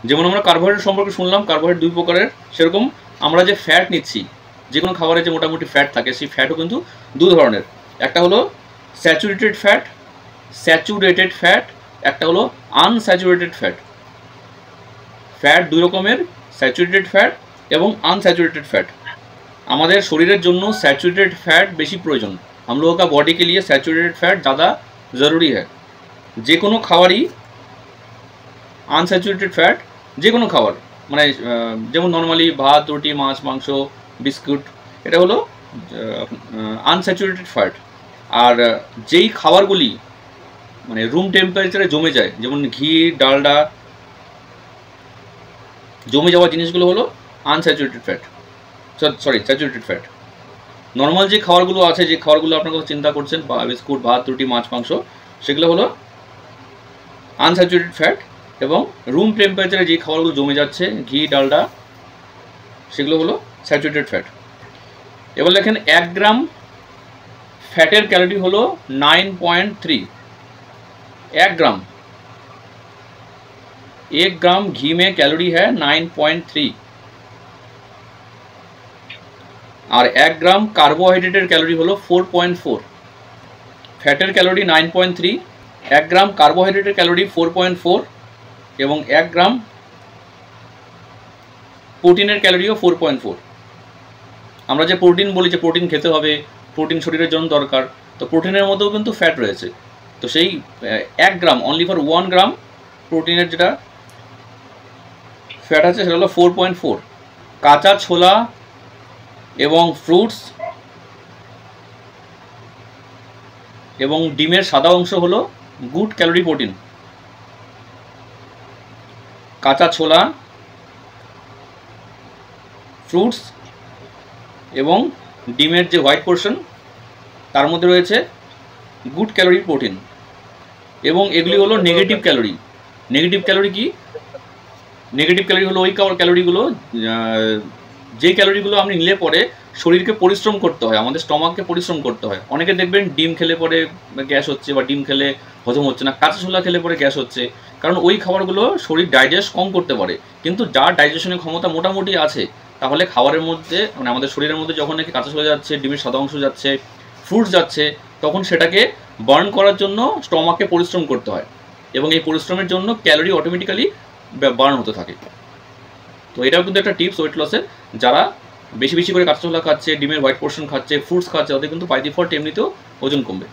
যেমন আমরা কার্বোহাইড্রেট সম্পর্কে শুনলাম, কার্বোহাইড্রেট দুই প্রকারের, সেরকম আমরা যে ফ্যাট নিচ্ছি, যে কোনো খাবারে যে মোটামুটি ফ্যাট থাকে, সেই ফ্যাটও কিন্তু দু ধরনের। একটা হলো স্যাচুরেটেড ফ্যাট, একটা হলো আনস্যাচুরেটেড ফ্যাট। ফ্যাট দুই রকমের, স্যাচুরেটেড ফ্যাট এবং আনস্যাचुरेटेड फैट। हमारे शरीर জন্য স্যাচুরেটেড फैट বেশি প্রয়োজন। हम लोगों का बॉडी के लिए सैचुरेटेड फैट ज़्यादा ज़रूरी है। যে কোনো খাবারই আনস্যাচুরেটেড ফ্যাট, যে কোনো খাবার মানে যেমন নর্মালি ভাত, রুটি, মাছ, মাংস, বিস্কুট, এটা হলো আনস্যাচুরেটেড ফ্যাট। আর যেই খাবারগুলি মানে রুম টেম্পারেচারে জমে যায়, যেমন ঘি, ডালডা, জমে যাওয়া জিনিসগুলো হলো unsaturated fat, sorry saturated fat. Normal যে খাবারগুলো আছে, যে খাবারগুলো আপনার কথা চিন্তা করছেন, বিস্কুট, ভাত, রুটি, মাছ, মাংস, সেগুলো হলো আনস্যাচুরেটেড ফ্যাট। এবং রুম টেম্পারেচারে যে খাবারগুলো জমে যাচ্ছে, ঘি, ডালডা, সেগুলো হলো স্যাচুরেটেড ফ্যাট। এবার দেখেন 1 গ্রাম ফ্যাটের ক্যালোরি হলো 9.3। 1 ग्राम घी में कैलोरी है 9.3 और 1 ग्राम कार्बोहाइड्रेटेर कैलोरी हलो 4.4। फैटर कैलोरी 9.3, 1 ग्राम कार्बोहाइड्रेटेर कैलोरी 4.4 एवं 1 ग्राम प्रोटिनेर कैलोरिও 4.4। আমরা যে প্রোটিন বলি, যে প্রোটিন খেতে হবে, প্রোটিন শরীরের জন্য দরকার, তো প্রোটিনের মধ্যেও কিন্তু ফ্যাট রয়েছে। তো সেই 1 গ্রাম, অনলি ফর 1 গ্রাম প্রোটিনের যেটা ফ্যাট আছে সেটা হলো 4.4। কাঁচা ছোলা এবং ফ্রুটস এবং ডিমের সাদা অংশ হলো গুড ক্যালোরি প্রোটিন। কাঁচা ছোলা, ফ্রুটস এবং ডিমের যে হোয়াইট পোর্শন, তার মধ্যে রয়েছে গুড ক্যালোরি প্রোটিন। এবং এগুলি হলো নেগেটিভ ক্যালোরি। নেগেটিভ ক্যালোরি কি? নেগেটিভ ক্যালোরি হলো ওই ক্যালোরিগুলো, যে ক্যালোরিগুলো আপনি নিলে পরে শরীরকে পরিশ্রম করতে হয়, আমাদের স্টমাককে পরিশ্রম করতে হয়। অনেকে দেখবেন ডিম খেলে পরে গ্যাস হচ্ছে বা ডিম খেলে হজম হচ্ছে না, কাঁচা ছোলা খেলে পরে গ্যাস হচ্ছে, কারণ ওই খাবারগুলো শরীর ডাইজেস্ট কম করতে পারে। কিন্তু যার ডাইজেশনের ক্ষমতা মোটামুটি আছে, তাহলে খাবারের মধ্যে মানে আমাদের শরীরের মধ্যে যখন নাকি কাঁচা ছোলা যাচ্ছে, ডিমের সাদা অংশ যাচ্ছে, ফ্রুটস যাচ্ছে, তখন সেটাকে বার্ন করার জন্য স্টমাককে পরিশ্রম করতে হয় এবং এই পরিশ্রমের জন্য ক্যালোরি অটোমেটিক্যালি বার্ন হতে থাকে। তো এটাও কিন্তু একটা টিপস ওয়েট লসের। যারা বেশি বেশি করে কাঁচা ছোলা খাচ্ছে, ডিমের হোয়াইট পোর্শন খাচ্ছে, ফ্রুটস খাচ্ছে, ওদের কিন্তু বাই ডিফল্ট এমনিতেও ওজন কমবে।